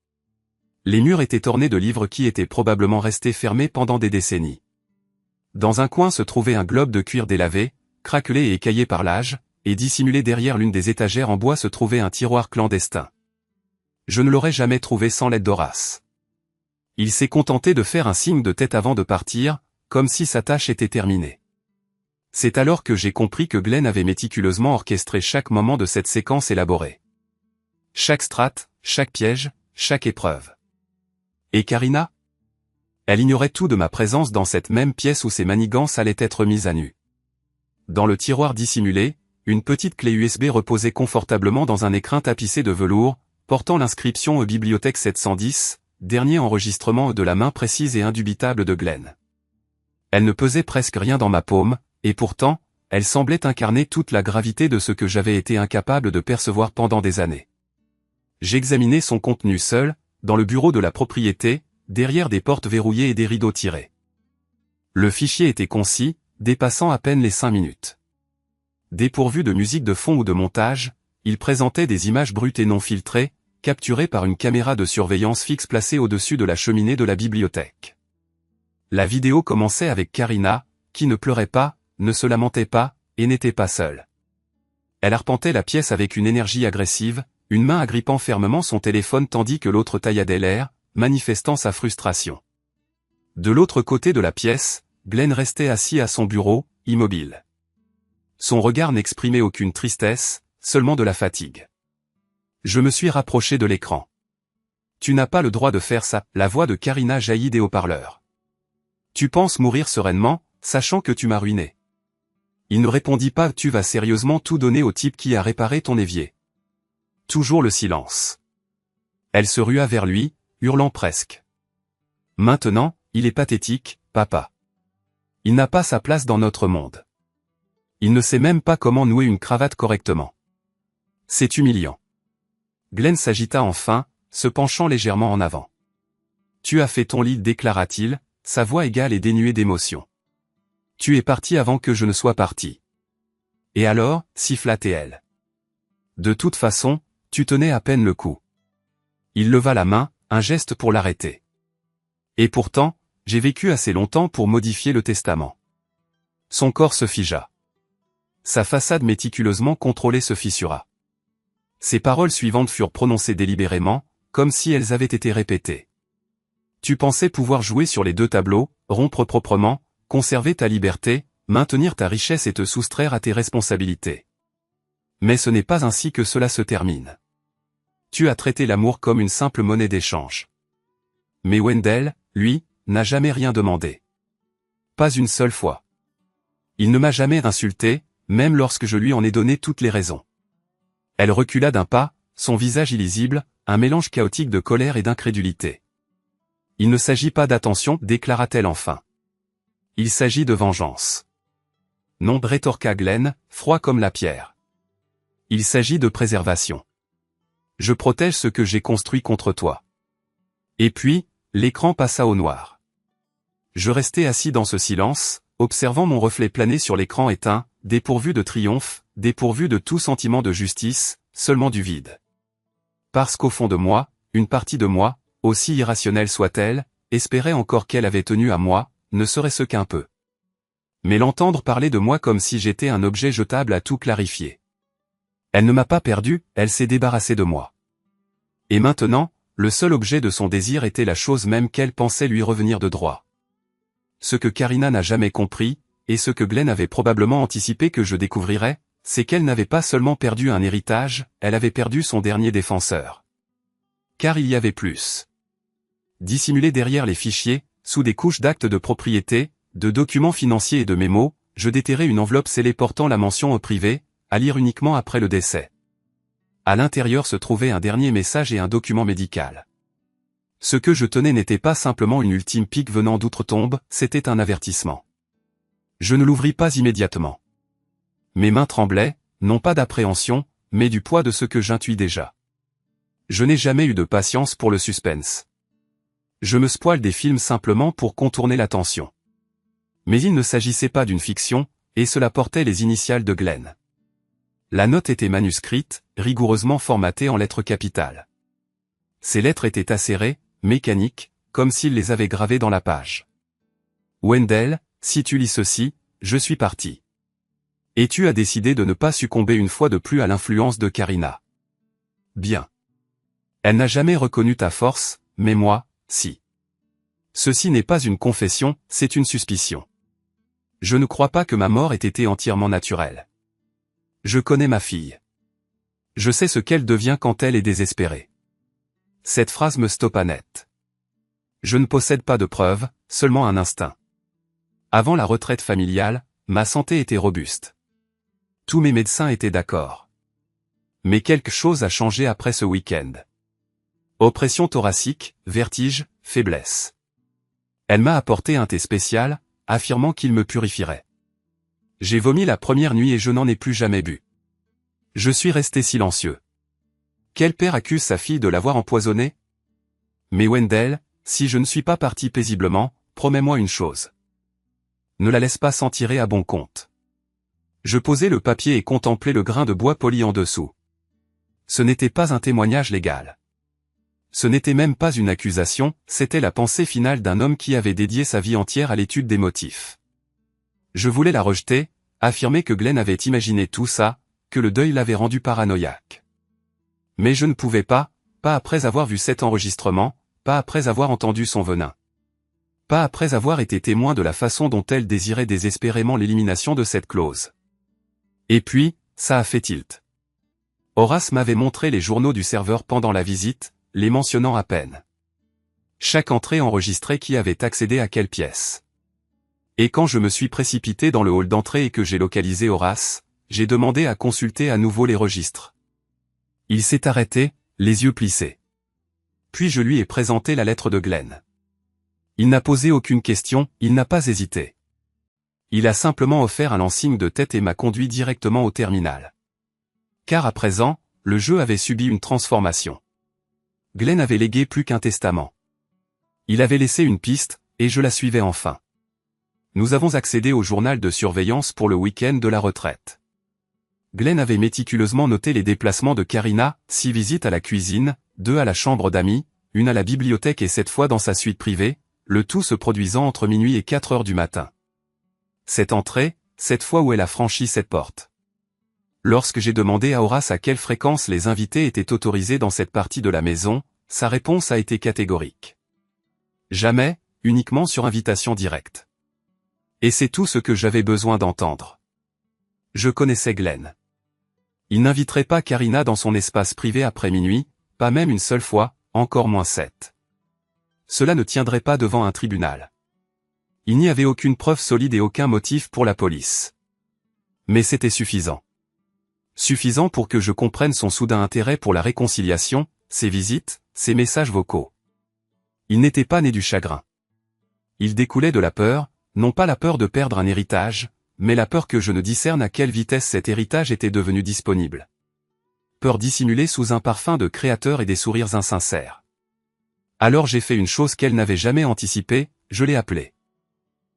Les murs étaient ornés de livres qui étaient probablement restés fermés pendant des décennies. Dans un coin se trouvait un globe de cuir délavé, craquelé et écaillé par l'âge, et dissimulé derrière l'une des étagères en bois se trouvait un tiroir clandestin. Je ne l'aurais jamais trouvé sans l'aide d'Horace. Il s'est contenté de faire un signe de tête avant de partir, comme si sa tâche était terminée. C'est alors que j'ai compris que Glenn avait méticuleusement orchestré chaque moment de cette séquence élaborée. Chaque strate, chaque piège, chaque épreuve. Et Karina? Elle ignorait tout de ma présence dans cette même pièce où ses manigances allaient être mises à nu. Dans le tiroir dissimulé, une petite clé USB reposait confortablement dans un écrin tapissé de velours, portant l'inscription « Bibliothèque 710 », dernier enregistrement de la main précise et indubitable de Glenn. Elle ne pesait presque rien dans ma paume, et pourtant, elle semblait incarner toute la gravité de ce que j'avais été incapable de percevoir pendant des années. J'examinais son contenu seul, dans le bureau de la propriété, derrière des portes verrouillées et des rideaux tirés. Le fichier était concis, dépassant à peine les 5 minutes. Dépourvu de musique de fond ou de montage, il présentait des images brutes et non filtrées, capturées par une caméra de surveillance fixe placée au-dessus de la cheminée de la bibliothèque. La vidéo commençait avec Karina, qui ne pleurait pas, ne se lamentait pas, et n'était pas seule. Elle arpentait la pièce avec une énergie agressive, une main agrippant fermement son téléphone tandis que l'autre tailladait l'air, manifestant sa frustration. De l'autre côté de la pièce, Glenn restait assis à son bureau, immobile. Son regard n'exprimait aucune tristesse, seulement de la fatigue. Je me suis rapproché de l'écran. « Tu n'as pas le droit de faire ça », la voix de Karina jaillit des haut-parleurs. « Tu penses mourir sereinement, sachant que tu m'as ruiné. » Il ne répondit pas « Tu vas sérieusement tout donner au type qui a réparé ton évier ?» Toujours le silence. Elle se rua vers lui, hurlant presque. « Maintenant, il est pathétique, papa. Il n'a pas sa place dans notre monde. Il ne sait même pas comment nouer une cravate correctement. C'est humiliant. » Glenn s'agita enfin, se penchant légèrement en avant. « Tu as fait ton lit, déclara-t-il, sa voix égale et dénuée d'émotion. Tu es parti avant que je ne sois parti. Et alors, siffla TL. De toute façon, tu tenais à peine le coup. Il leva la main, un geste pour l'arrêter. Et pourtant, j'ai vécu assez longtemps pour modifier le testament. Son corps se figea. Sa façade méticuleusement contrôlée se fissura. Ses paroles suivantes furent prononcées délibérément, comme si elles avaient été répétées. Tu pensais pouvoir jouer sur les deux tableaux, rompre proprement, conserver ta liberté, maintenir ta richesse et te soustraire à tes responsabilités. Mais ce n'est pas ainsi que cela se termine. Tu as traité l'amour comme une simple monnaie d'échange. Mais Wendell, lui, n'a jamais rien demandé. Pas une seule fois. Il ne m'a jamais insulté, même lorsque je lui en ai donné toutes les raisons. Elle recula d'un pas, son visage illisible, un mélange chaotique de colère et d'incrédulité. Il ne s'agit pas d'attention, déclara-t-elle enfin. Il s'agit de vengeance. Non, rétorqua Glenn, froid comme la pierre. Il s'agit de préservation. Je protège ce que j'ai construit contre toi. Et puis, l'écran passa au noir. Je restai assis dans ce silence, observant mon reflet planer sur l'écran éteint, dépourvu de triomphe, dépourvu de tout sentiment de justice, seulement du vide. Parce qu'au fond de moi, une partie de moi, aussi irrationnelle soit-elle, espérait encore qu'elle avait tenu à moi, ne serait-ce qu'un peu. Mais l'entendre parler de moi comme si j'étais un objet jetable a tout clarifié. Elle ne m'a pas perdu, elle s'est débarrassée de moi. Et maintenant, le seul objet de son désir était la chose même qu'elle pensait lui revenir de droit. Ce que Karina n'a jamais compris, et ce que Glenn avait probablement anticipé que je découvrirais, c'est qu'elle n'avait pas seulement perdu un héritage, elle avait perdu son dernier défenseur. Car il y avait plus. Dissimulé derrière les fichiers, sous des couches d'actes de propriété, de documents financiers et de mémos, je déterrai une enveloppe scellée portant la mention au privé, à lire uniquement après le décès. À l'intérieur se trouvait un dernier message et un document médical. Ce que je tenais n'était pas simplement une ultime pique venant d'outre-tombe, c'était un avertissement. Je ne l'ouvris pas immédiatement. Mes mains tremblaient, non pas d'appréhension, mais du poids de ce que j'intuis déjà. Je n'ai jamais eu de patience pour le suspense. Je me spoile des films simplement pour contourner l'attention. Mais il ne s'agissait pas d'une fiction, et cela portait les initiales de Glenn. La note était manuscrite, rigoureusement formatée en lettres capitales. Ces lettres étaient acérées, mécaniques, comme s'il les avait gravées dans la page. Wendell, si tu lis ceci, je suis parti. Et tu as décidé de ne pas succomber une fois de plus à l'influence de Karina. Bien. Elle n'a jamais reconnu ta force, mais moi, si. Ceci n'est pas une confession, c'est une suspicion. Je ne crois pas que ma mort ait été entièrement naturelle. Je connais ma fille. Je sais ce qu'elle devient quand elle est désespérée. Cette phrase me stoppa net. Je ne possède pas de preuves, seulement un instinct. Avant la retraite familiale, ma santé était robuste. Tous mes médecins étaient d'accord. Mais quelque chose a changé après ce week-end. Oppression thoracique, vertige, faiblesse. Elle m'a apporté un thé spécial, affirmant qu'il me purifierait. J'ai vomi la première nuit et je n'en ai plus jamais bu. Je suis resté silencieux. Quel père accuse sa fille de l'avoir empoisonnée? Mais Wendell, si je ne suis pas parti paisiblement, promets-moi une chose. Ne la laisse pas s'en tirer à bon compte. Je posai le papier et contemplai le grain de bois poli en dessous. Ce n'était pas un témoignage légal. Ce n'était même pas une accusation, c'était la pensée finale d'un homme qui avait dédié sa vie entière à l'étude des motifs. Je voulais la rejeter, affirmer que Glenn avait imaginé tout ça, que le deuil l'avait rendu paranoïaque. Mais je ne pouvais pas après avoir vu cet enregistrement, pas après avoir entendu son venin. Pas après avoir été témoin de la façon dont elle désirait désespérément l'élimination de cette clause. Et puis, ça a fait tilt. Horace m'avait montré les journaux du serveur pendant la visite, les mentionnant à peine. Chaque entrée enregistrait qui avait accédé à quelle pièce. Et quand je me suis précipité dans le hall d'entrée et que j'ai localisé Horace, j'ai demandé à consulter à nouveau les registres. Il s'est arrêté, les yeux plissés. Puis je lui ai présenté la lettre de Glenn. Il n'a posé aucune question, il n'a pas hésité. Il a simplement offert un lance-signe de tête et m'a conduit directement au terminal. Car à présent, le jeu avait subi une transformation. Glenn avait légué plus qu'un testament. Il avait laissé une piste, et je la suivais enfin. Nous avons accédé au journal de surveillance pour le week-end de la retraite. Glenn avait méticuleusement noté les déplacements de Karina, 6 visites à la cuisine, 2 à la chambre d'amis, 1 à la bibliothèque et 7 fois dans sa suite privée, le tout se produisant entre minuit et 4 heures du matin. Cette entrée, cette fois où elle a franchi cette porte. Lorsque j'ai demandé à Horace à quelle fréquence les invités étaient autorisés dans cette partie de la maison, sa réponse a été catégorique. Jamais, uniquement sur invitation directe. Et c'est tout ce que j'avais besoin d'entendre. Je connaissais Glenn. Il n'inviterait pas Karina dans son espace privé après minuit, pas même une seule fois, encore moins 7. Cela ne tiendrait pas devant un tribunal. Il n'y avait aucune preuve solide et aucun motif pour la police. Mais c'était suffisant. Suffisant pour que je comprenne son soudain intérêt pour la réconciliation, ses visites, ses messages vocaux. Il n'était pas né du chagrin. Il découlait de la peur, non pas la peur de perdre un héritage, mais la peur que je ne discerne à quelle vitesse cet héritage était devenu disponible. Peur dissimulée sous un parfum de créateur et des sourires insincères. Alors j'ai fait une chose qu'elle n'avait jamais anticipée, je l'ai appelée.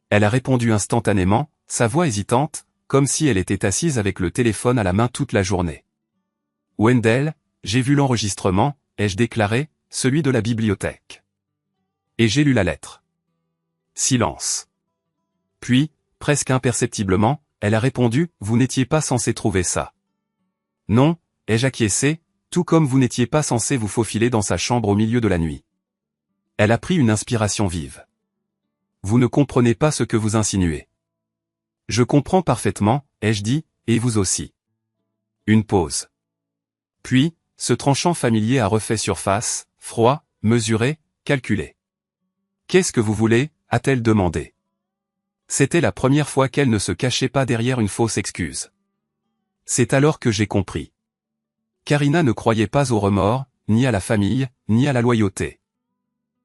Elle a répondu instantanément, sa voix hésitante, comme si elle était assise avec le téléphone à la main toute la journée. « Wendell, j'ai vu l'enregistrement, ai-je déclaré, celui de la bibliothèque. Et j'ai lu la lettre. » Silence. Puis, presque imperceptiblement, elle a répondu « Vous n'étiez pas censé trouver ça. » Non, ai-je acquiescé, tout comme vous n'étiez pas censé vous faufiler dans sa chambre au milieu de la nuit. Elle a pris une inspiration vive. Vous ne comprenez pas ce que vous insinuez. Je comprends parfaitement, ai-je dit, et vous aussi. Une pause. Puis, ce tranchant familier a refait surface, froid, mesuré, calculé. Qu'est-ce que vous voulez, a-t-elle demandé. C'était la première fois qu'elle ne se cachait pas derrière une fausse excuse. C'est alors que j'ai compris. Karina ne croyait pas au remords, ni à la famille, ni à la loyauté.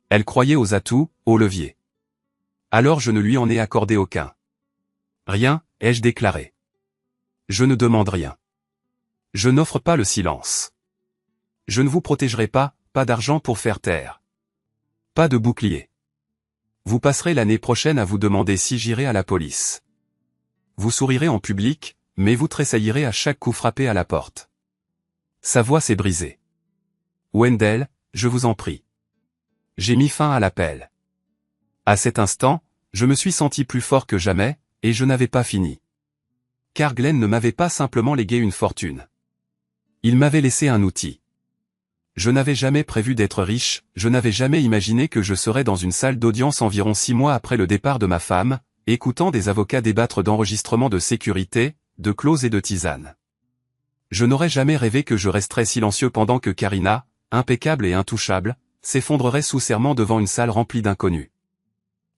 Elle croyait aux atouts, aux leviers. Alors je ne lui en ai accordé aucun. Rien, ai-je déclaré. Je ne demande rien. Je n'offre pas le silence. Je ne vous protégerai pas, pas d'argent pour faire taire. Pas de bouclier. Vous passerez l'année prochaine à vous demander si j'irai à la police. Vous sourirez en public, mais vous tressaillirez à chaque coup frappé à la porte. Sa voix s'est brisée. Wendell, je vous en prie. J'ai mis fin à l'appel. À cet instant, je me suis senti plus fort que jamais, et je n'avais pas fini. Car Glenn ne m'avait pas simplement légué une fortune. Il m'avait laissé un outil. Je n'avais jamais prévu d'être riche, je n'avais jamais imaginé que je serais dans une salle d'audience environ 6 mois après le départ de ma femme, écoutant des avocats débattre d'enregistrements de sécurité, de clauses et de tisanes. Je n'aurais jamais rêvé que je resterais silencieux pendant que Karina, impeccable et intouchable, s'effondrerait sous serment devant une salle remplie d'inconnus.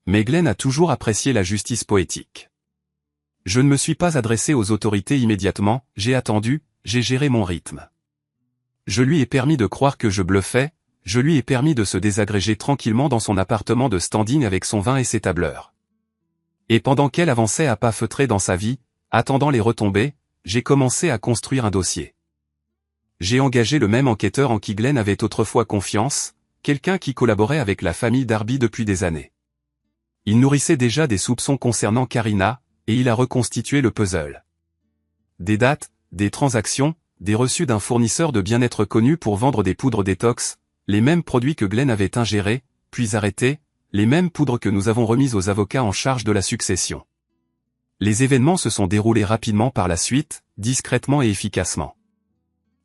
Mais Glenn a toujours apprécié la justice poétique. Je ne me suis pas adressé aux autorités immédiatement, j'ai attendu, j'ai géré mon rythme. Je lui ai permis de croire que je bluffais, je lui ai permis de se désagréger tranquillement dans son appartement de standing avec son vin et ses tableurs. Et pendant qu'elle avançait à pas feutrés dans sa vie, attendant les retombées, j'ai commencé à construire un dossier. J'ai engagé le même enquêteur en qui Glenn avait autrefois confiance, quelqu'un qui collaborait avec la famille Darby depuis des années. Il nourrissait déjà des soupçons concernant Karina, et il a reconstitué le puzzle. Des dates, des transactions, des reçus d'un fournisseur de bien-être connu pour vendre des poudres détox, les mêmes produits que Glenn avait ingérés, puis arrêtés, les mêmes poudres que nous avons remises aux avocats en charge de la succession. Les événements se sont déroulés rapidement par la suite, discrètement et efficacement.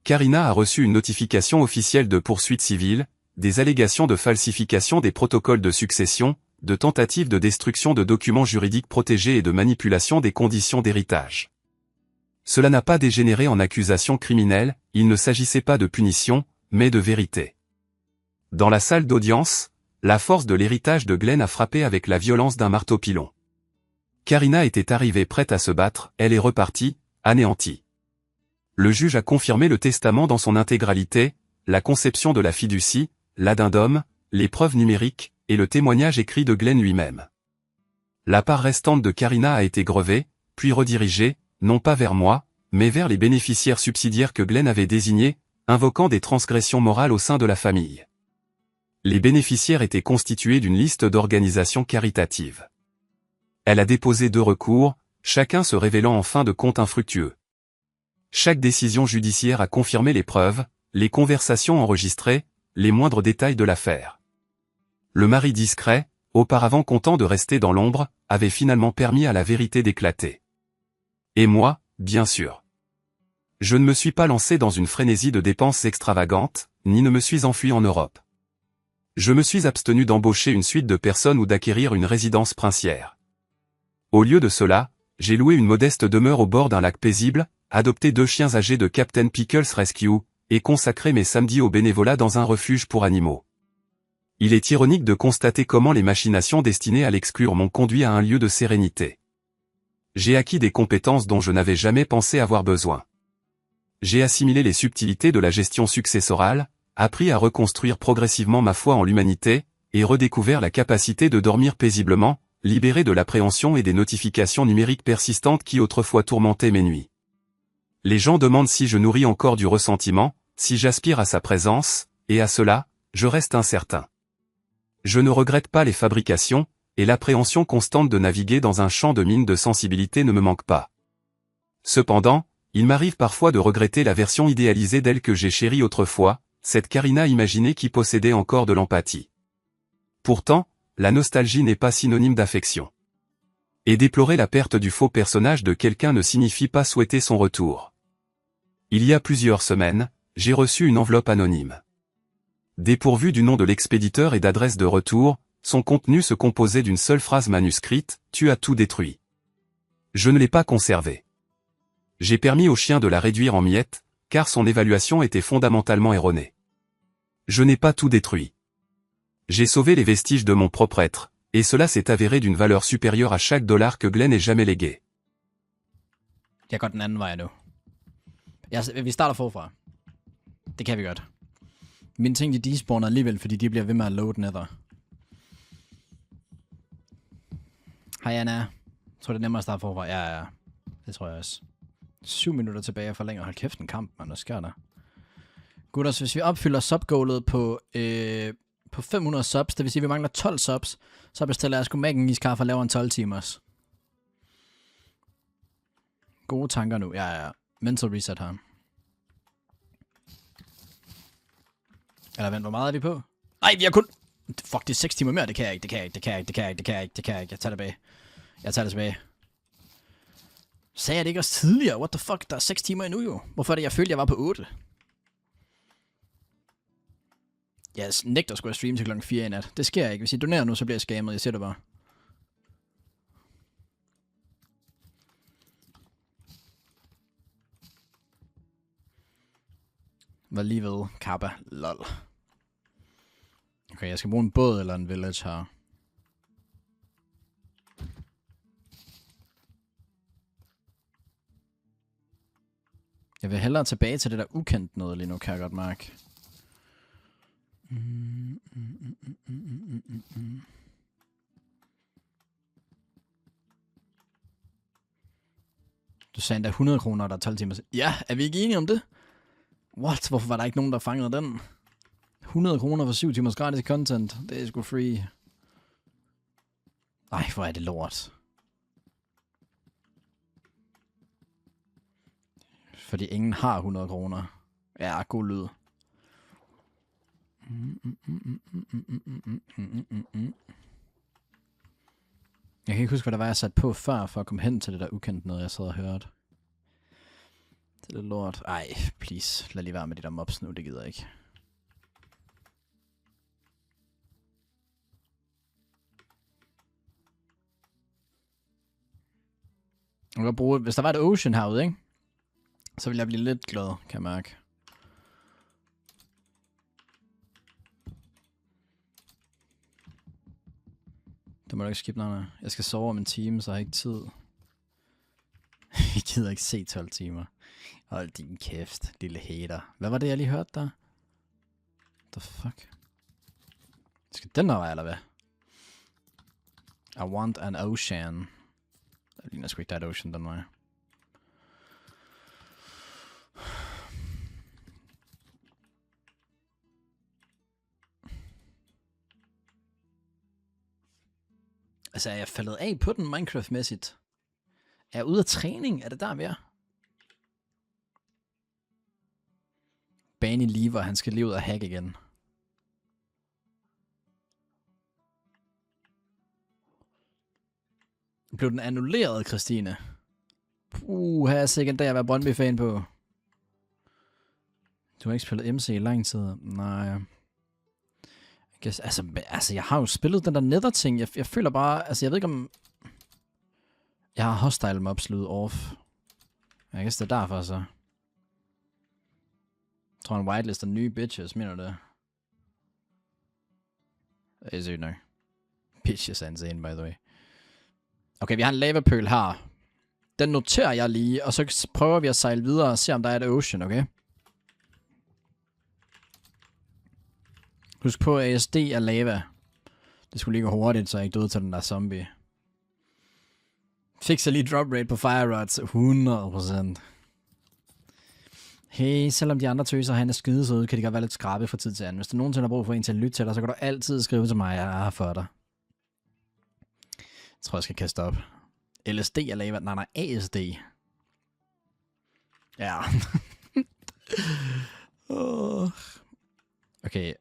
Karina a reçu une notification officielle de poursuite civile, des allégations de falsification des protocoles de succession, de tentatives de destruction de documents juridiques protégés et de manipulation des conditions d'héritage. Cela n'a pas dégénéré en accusation criminelle, il ne s'agissait pas de punition, mais de vérité. Dans la salle d'audience, la force de l'héritage de Glenn a frappé avec la violence d'un marteau-pilon. Karina était arrivée prête à se battre, elle est repartie, anéantie. Le juge a confirmé le testament dans son intégralité, la conception de la fiducie, l'addendum, les preuves numériques, et le témoignage écrit de Glenn lui-même. La part restante de Karina a été grevée, puis redirigée, non pas vers moi, mais vers les bénéficiaires subsidiaires que Glenn avait désignés, invoquant des transgressions morales au sein de la famille. Les bénéficiaires étaient constitués d'une liste d'organisations caritatives. Elle a déposé 2 recours, chacun se révélant en fin de compte infructueux. Chaque décision judiciaire a confirmé les preuves, les conversations enregistrées, les moindres détails de l'affaire. Le mari discret, auparavant content de rester dans l'ombre, avait finalement permis à la vérité d'éclater. Et moi, bien sûr. Je ne me suis pas lancé dans une frénésie de dépenses extravagantes, ni ne me suis enfui en Europe. Je me suis abstenu d'embaucher une suite de personnes ou d'acquérir une résidence princière. Au lieu de cela, j'ai loué une modeste demeure au bord d'un lac paisible, adopté 2 chiens âgés de Captain Pickles Rescue, et consacré mes samedis au bénévolat dans un refuge pour animaux. Il est ironique de constater comment les machinations destinées à l'exclure m'ont conduit à un lieu de sérénité. J'ai acquis des compétences dont je n'avais jamais pensé avoir besoin. J'ai assimilé les subtilités de la gestion successorale, appris à reconstruire progressivement ma foi en l'humanité, et redécouvert la capacité de dormir paisiblement, libéré de l'appréhension et des notifications numériques persistantes qui autrefois tourmentaient mes nuits. Les gens demandent si je nourris encore du ressentiment, si j'aspire à sa présence, et à cela, je reste incertain. Je ne regrette pas les fabrications, et l'appréhension constante de naviguer dans un champ de mines de sensibilité ne me manque pas. Cependant, il m'arrive parfois de regretter la version idéalisée d'elle que j'ai chérie autrefois, cette Karina imaginée qui possédait encore de l'empathie. Pourtant, la nostalgie n'est pas synonyme d'affection. Et déplorer la perte du faux personnage de quelqu'un ne signifie pas souhaiter son retour. Il y a plusieurs semaines, j'ai reçu une enveloppe anonyme. Dépourvue du nom de l'expéditeur et d'adresse de retour, son contenu se composait d'une seule phrase manuscrite, « Tu as tout détruit ». Je ne l'ai pas conservée. J'ai permis au chien de la réduire en miettes, car son évaluation était fondamentalement erronée. Je n'ai pas tout détruit. J'ai sauvé les vestiges de mon propre être, et cela s'est avéré d'une valeur supérieure à chaque dollar que Glenn ait jamais légué. Jeg går den anden vej nu. Vi starter forfra. Det kan vi godt. Mine ting, de despawner alligevel, fordi de bliver ved med at load nether. Hej Anna. Jeg tror, det er nemmere at starte forfra. Ja. Det tror jeg også. 7 minutter tilbage og forlænger. Hold kæft en kamp, man. Hvad sker der? Gutters, hvis vi opfylder subgoalet på 500 subs, det vil sige, at vi mangler 12 subs, så bestiller jeg sgu Mac en iskaffe og laver en 12 timers. Gode tanker nu. Ja. Mental reset her. Eller vent, hvor meget er vi på? Nej, vi har kun... Fuck, det er 6 timer mere. Det kan jeg ikke. Jeg tager det tilbage. Sagde jeg det ikke også tidligere? What the fuck? Der er 6 timer endnu jo. Hvorfor er det, jeg følte, jeg var på 8? Jeg nægter sgu at streame til klokken 4 i nat. Det sker ikke. Hvis I donerer nu, så bliver jeg scammet. Jeg siger det bare. Var lige ved Kappa. Lol. Okay, jeg skal bruge en båd eller en village her. Jeg vil hellere tilbage til det der ukendt noget lige nu, kan jeg godt mærke. Du sagde endda 100 kroner, der er 12 timer. Ja, er vi ikke enige om det? What? Hvorfor var der ikke nogen, der fangede den? 100 kroner for 7 timers gratis content. Det er sgu free. Ej, hvor er det lort. Fordi ingen har 100 kroner. Ja, god lyd. Jeg kan ikke huske, hvad der var, jeg satte på før, for at komme hen til det der ukendte noget, jeg sad og hørte. Det er lidt lort. Ej, please. Lad lige være med de der mobs nu, det gider jeg ikke. Jeg kan bruge, hvis der var et ocean herude, ikke? Så ville jeg blive lidt glad, kan jeg mærke. Det må du ikke skippe, nej. Jeg skal sove om en time, så jeg har ikke tid. Jeg gider ikke se 12 timer. Hold din kæft, lille hater. Hvad var det, jeg lige hørte der? The fuck? Skal den der vej, eller hvad? I want an ocean. Der ligner sgu ikke, der er et ocean den vej. Altså, er jeg faldet af på den Minecraft-mæssigt? Er jeg ude af træning? Er det der, vi er? Bane lever, han skal lige ud og hack igen. Blev den annulleret, Christine? Her er sikkert der, jeg var Brøndby-fan på. Du har ikke spillet MC i lang tid. Nej. Altså, jeg har jo spillet den der nether-ting. Jeg føler bare... Altså, jeg ved ikke om... Jeg har hostile mobs slået off. Jeg guess det er derfor, så. Jeg tror, han whitelister nye bitches, mener du det? Det er sygt nok. Bitches er insane, by the way. Okay, vi har en lavapøl her. Den noterer jeg lige, og så prøver vi at sejle videre og se, om der er et ocean, okay? Husk på, at ASD er lava. Det skulle lige gå hurtigt, så jeg ikke døde til den der zombie. Fikser lige drop rate på fire rods. 100%. Hey, selvom de andre tøser han er skide søde, kan de godt være lidt skrabe fra tid til anden. Hvis du nogensinde har brug for en til at lytte til dig, så kan du altid skrive til mig, jeg er her for dig. Jeg tror, jeg skal kaste op. LSD er lava. Nej, ASD. Ja. Okay.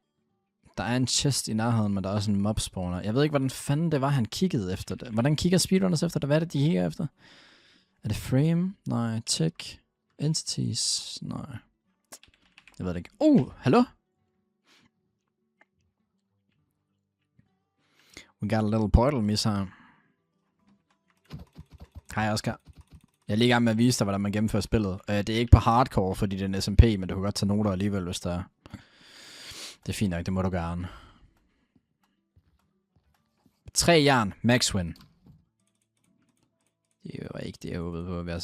Der er en chest i nærheden, men der er også en mob spawner. Jeg ved ikke, hvordan fanden det var, han kiggede efter det. Hvordan kigger speedrunners efter det? Hvad er det, de kigger efter? Er det frame? Nej. Tick. Entities? Nej. Jeg ved det ikke. Hallo? We got a little portal miss her. Hej, Oscar. Jeg er lige i gang med at vise dig, hvordan man gennemfører spillet. Det er ikke på hardcore, fordi det er en SMP, men du kan godt tage noter alligevel, hvis der er. Det er fint nok, det må du gerne. 3 jern, max win. Det var ikke det, jeg håbede på, vil jeg